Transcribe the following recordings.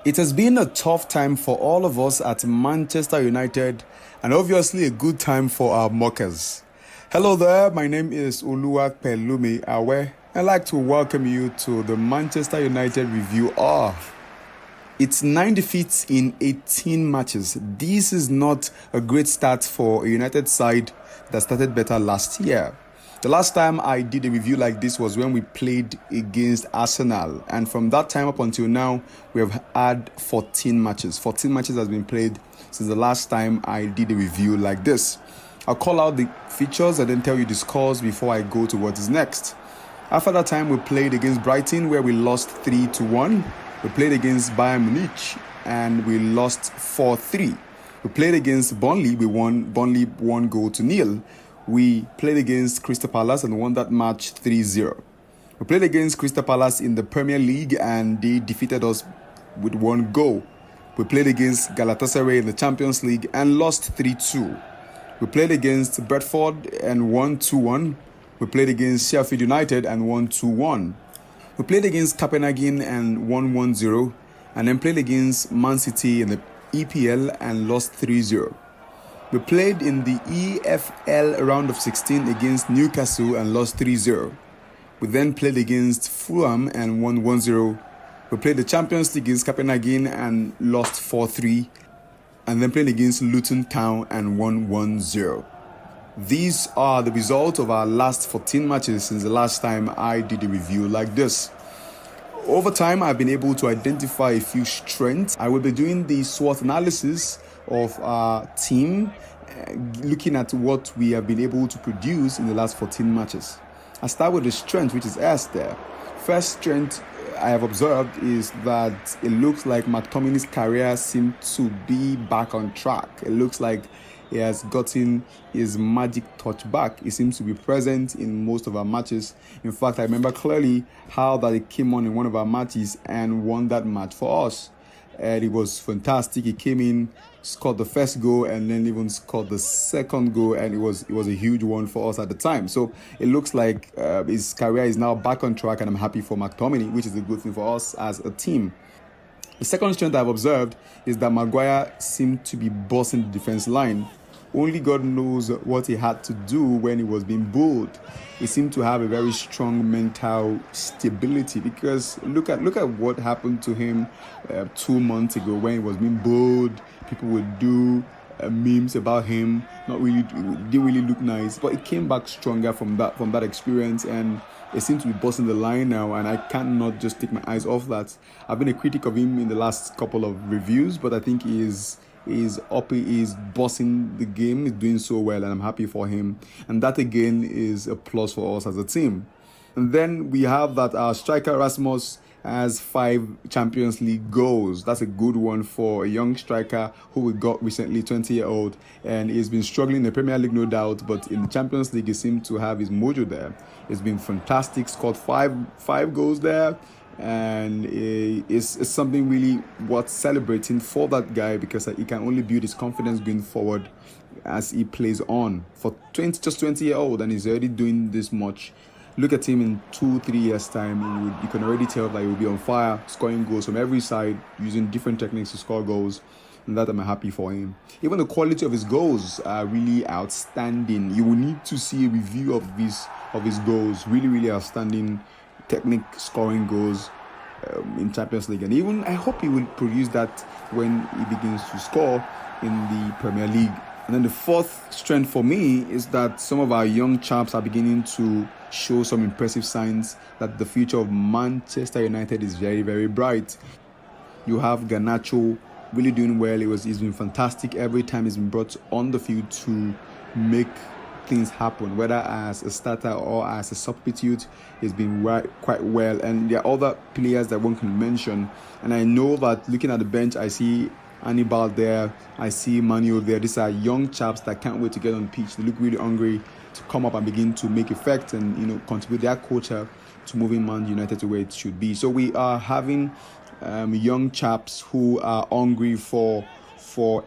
It has been a tough time for all of us at Manchester United and obviously a good time for our mockers. Hello there, my name is Oluwapelumi Awe. I'd like to welcome you to the Manchester United Review of. It's 9 defeats in 18 matches. This is not a great start for a United side that started better last year. The last time I did a review like this was when we played against Arsenal. And from that time up until now, we have had 14 matches. 14 matches has been played since the last time I did a review like this. I'll call out the features and then tell you the scores before I go to what is next. After that time, we played against Brighton where we lost 3-1. We played against Bayern Munich and we lost 4-3. We played against Burnley. We won Burnley 1-0. We played against Crystal Palace and won that match 3-0. We played against Crystal Palace in the Premier League and they defeated us with 1 goal. We played against Galatasaray in the Champions League and lost 3-2. We played against Brentford and won 2-1. We played against Sheffield United and won 2-1. We played against Copenhagen and won 1-0. And then played against Man City in the EPL and lost 3-0. We played in the EFL round of 16 against Newcastle and lost 3-0. We then played against Fulham and won 1-0. We played the Champions League against Copenhagen and lost 4-3. And then played against Luton Town and won 1-0. These are the results of our last 14 matches since the last time I did a review like this. Over time, I've been able to identify a few strengths. I will be doing the SWOT analysis of our team, looking at what we have been able to produce in the last 14 matches. I start with the strength, which is S there. First strength I have observed is that it looks like McTominay's career seems to be back on track. It looks like he has gotten his magic touch back. He seems to be present in most of our matches. In fact, I remember clearly how that he came on in one of our matches and won that match for us. And it was fantastic. He came in, scored the first goal, and then even scored the second goal, and it was a huge one for us at the time. So it looks like his career is now back on track, and I'm happy for McTominay, which is a good thing for us as a team. The second strength I've observed is that Maguire seemed to be bossing the defense line. Only God knows what he had to do when he was being bullied. He seemed to have a very strong mental stability because look at what happened to him 2 months ago when he was being bullied. People would do memes about him. Didn't really look nice, but he came back stronger from that experience, and it seems to be bossing the line now, and I cannot just take my eyes off that. I've been a critic of him in the last couple of reviews, but I think he is bossing the game, he's doing so well, and I'm happy for him. And that again is a plus for us as a team. And then we have that our striker Rasmus has 5 Champions League goals. That's a good one for a young striker who we got recently, 20-year-old, and he's been struggling in the Premier League, no doubt, but in the Champions League he seemed to have his mojo there. It's been fantastic, scored 5 goals there. And it's something really worth celebrating for that guy because he can only build his confidence going forward as he plays on. For 20-year-old, and he's already doing this much. Look at him in 2-3 years time, you can already tell that he will be on fire, scoring goals from every side, using different techniques to score goals, and that I'm happy for him. Even the quality of his goals are really outstanding. You will need to see a review of his goals. Really, really outstanding technique scoring goals in Champions League, and even I hope he will produce that when he begins to score in the Premier League. And then the fourth strength for me is that some of our young chaps are beginning to show some impressive signs that the future of Manchester United is very, very bright. You have Garnacho really doing well. He's been fantastic every time he's been brought on the field to make things happen, whether as a starter or as a substitute. He's been quite well, and there are other players that one can mention. And I know that looking at the bench, I see Anibal there, I see Manuel there. These are young chaps that can't wait to get on the pitch. They look really hungry to come up and begin to make effect and contribute their culture to moving Man United to where it should be. So we are having young chaps who are hungry for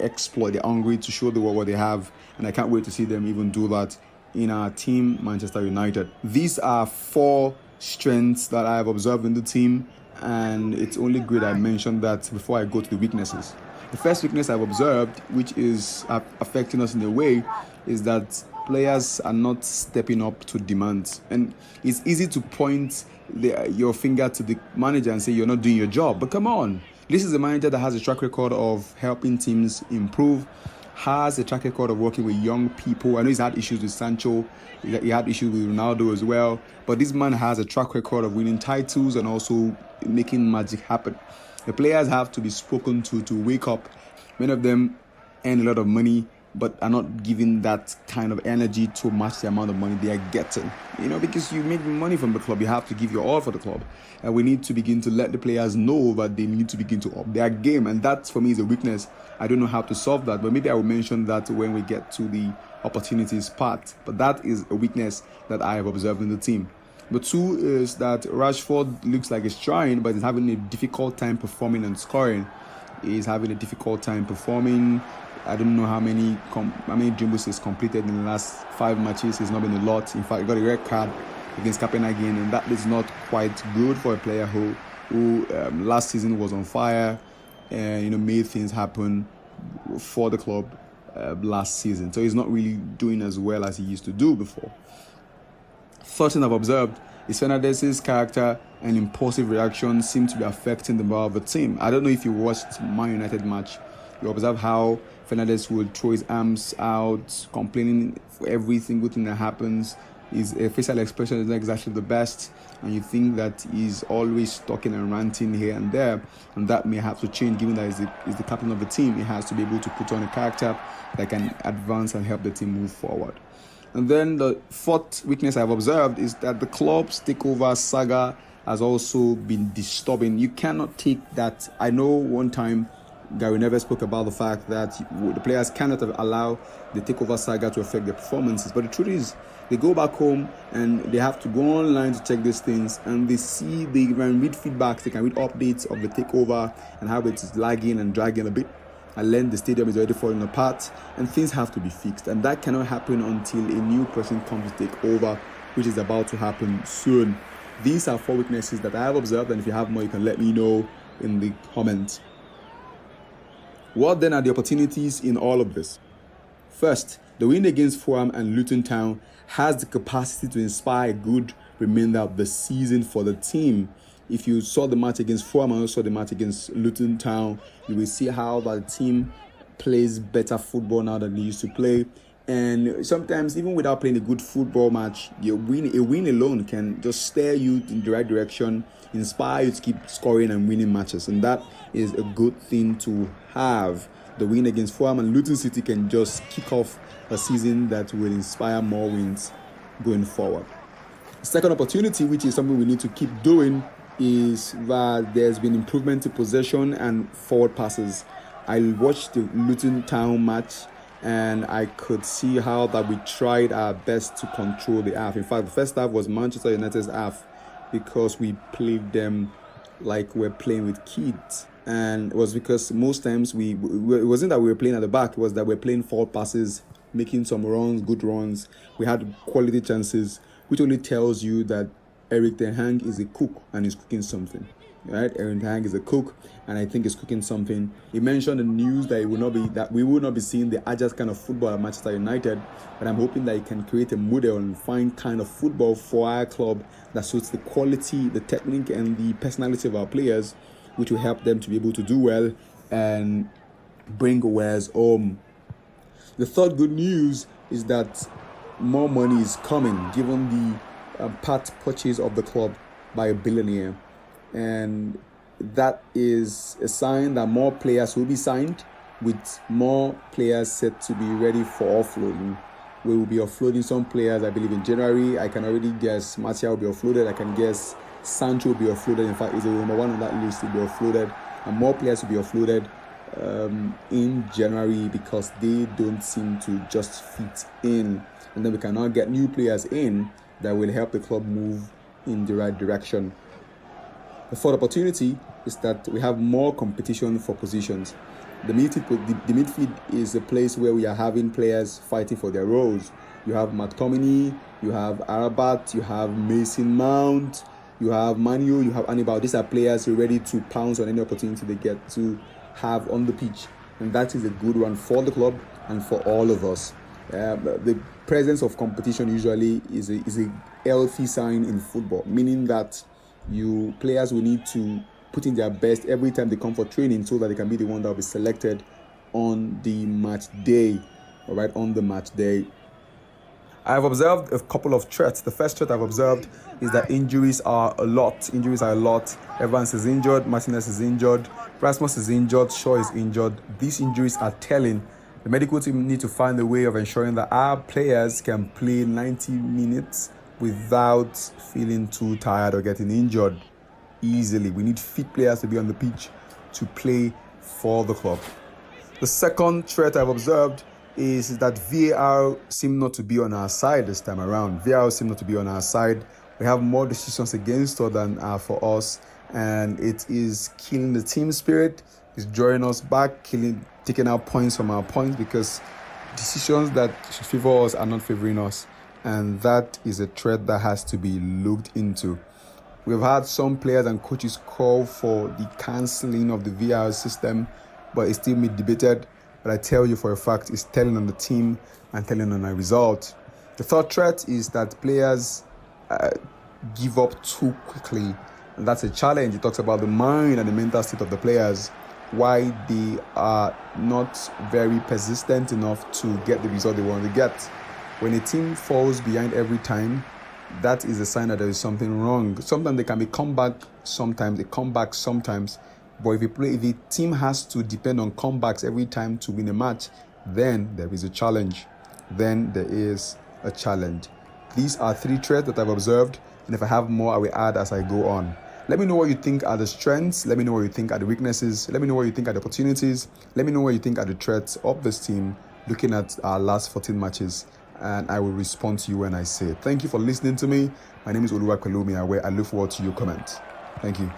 exploit. They're hungry to show the world what they have, and I can't wait to see them even do that in our team, Manchester United. These are 4 strengths that I have observed in the team, and it's only great I mentioned that before I go to the weaknesses. The first weakness I've observed, which is affecting us in a way, is that players are not stepping up to demands. And it's easy to point your finger to the manager and say you're not doing your job. But come on, this is a manager that has a track record of helping teams improve, has a track record of working with young people. I know he's had issues with Sancho, he had issues with Ronaldo as well, but this man has a track record of winning titles and also making magic happen. The players have to be spoken to wake up. Many of them earn a lot of money but are not giving that kind of energy to match the amount of money they are getting. Because you make money from the club, you have to give your all for the club. And we need to begin to let the players know that they need to begin to up their game. And that, for me, is a weakness. I don't know how to solve that, but maybe I will mention that when we get to the opportunities part. But that is a weakness that I have observed in the team. The two is that Rashford looks like he's trying, but he's having a difficult time performing and scoring. He's having a difficult time performing. I don't know how many dribbles he's completed in the last 5 matches. It's not been a lot. In fact, he got a red card against Copenhagen, and that is not quite good for a player who last season was on fire and made things happen for the club last season. So he's not really doing as well as he used to do before. Third thing I've observed is Fernandez's character and impulsive reaction seem to be affecting the morale of the team. I don't know if you watched Man United match. You observe how Fernandez will throw his arms out, complaining for every single thing that happens. His facial expression is not exactly the best, and you think that he's always talking and ranting here and there, and that may have to change given that he's the captain of the team. He has to be able to put on a character that can advance and help the team move forward. And then the fourth weakness I've observed is that the club's takeover saga has also been disturbing. You cannot take that. I know one time Gary Neville spoke about the fact that the players cannot allow the takeover saga to affect their performances. But the truth is, they go back home and they have to go online to check these things, and they can read feedbacks, they can read updates of the takeover and how it is lagging and dragging a bit. And then the stadium is already falling apart, and things have to be fixed. And that cannot happen until a new person comes to take over, which is about to happen soon. These are 4 weaknesses that I have observed, and if you have more, you can let me know in the comments. What then are the opportunities in all of this? First, the win against Fulham and Luton Town has the capacity to inspire a good remainder of the season for the team. If you saw the match against Fulham and also the match against Luton Town, you will see how the team plays better football now than they used to play. And sometimes, even without playing a good football match, a win alone can just steer you in the right direction, inspire you to keep scoring and winning matches. And that is a good thing to have. The win against Fulham and Luton City can just kick off a season that will inspire more wins going forward. Second opportunity, which is something we need to keep doing, is that there's been improvement to possession and forward passes. I watched the Luton Town match and I could see how that we tried our best to control the half. In fact, the first half was Manchester United's half because we played them like we're playing with kids. And it was because most times it wasn't that we were playing at the back, it was that we're playing forward passes, making some runs, good runs. We had quality chances, which only tells you that Erik ten Hag is a cook and he's cooking something. Right? Erik ten Hag is a cook and I think he's cooking something. He mentioned in the news that we will not be seeing the Ajax kind of football at Manchester United, but I'm hoping that he can create a model and find kind of football for our club that suits the quality, the technique and the personality of our players, which will help them to be able to do well and bring wares home. The third good news is that more money is coming given the part purchase of the club by a billionaire, and that is a sign that more players will be signed, with more players set to be ready for offloading. We will be offloading some players, I believe, in January. I can already guess Martial will be offloaded. I can guess Sancho will be offloaded. In fact, he's the number 1 on that list to be offloaded, and more players will be offloaded in January because they don't seem to just fit in, and then we can now get new players in that will help the club move in the right direction. The fourth opportunity is that we have more competition for positions. The midfield is a place where we are having players fighting for their roles. You have McTominay, you have Arabat, you have Mason Mount, You have Manu, you have Anibal. These are players who are ready to pounce on any opportunity they get to have on the pitch. And that is a good one for the club and for all of us. The presence of competition usually is a healthy sign in football, meaning that players will need to put in their best every time they come for training so that they can be the one that will be selected on the match day. All right, on the match day. I've observed a couple of threats. The first threat I've observed is that injuries are a lot. Evans is injured, Martinez is injured, Rasmus is injured, Shaw is injured. These injuries are telling. The medical team need to find a way of ensuring that our players can play 90 minutes without feeling too tired or getting injured easily. We need fit players to be on the pitch to play for the club. The second threat I've observed is that VAR seem not to be on our side this time around. VAR seem not to be on our side. We have more decisions against us than for us, and it is killing the team spirit. It's drawing us back, taking out points from our points because decisions that should favor us are not favoring us, and that is a threat that has to be looked into. We've had some players and coaches call for the cancelling of the VAR system, but it's still being debated. But I tell you for a fact, it's telling on the team and telling on our result. The third threat is that players give up too quickly, and that's a challenge. It talks about the mind and the mental state of the players, why they are not very persistent enough to get the result they want to get. When a team falls behind every time, that is a sign that there is something wrong. Sometimes they can be comeback, sometimes they come back sometimes. But if the team has to depend on comebacks every time to win a match, then there is a challenge. These are three threats that I've observed, and if I have more, I will add as I go on. Let me know what you think are the strengths. Let me know what you think are the weaknesses. Let me know what you think are the opportunities. Let me know what you think are the threats of this team looking at our last 14 matches, and I will respond to you when I say it. Thank you for listening to me. My name is Oluwakpelumi, where I look forward to your comments. Thank you.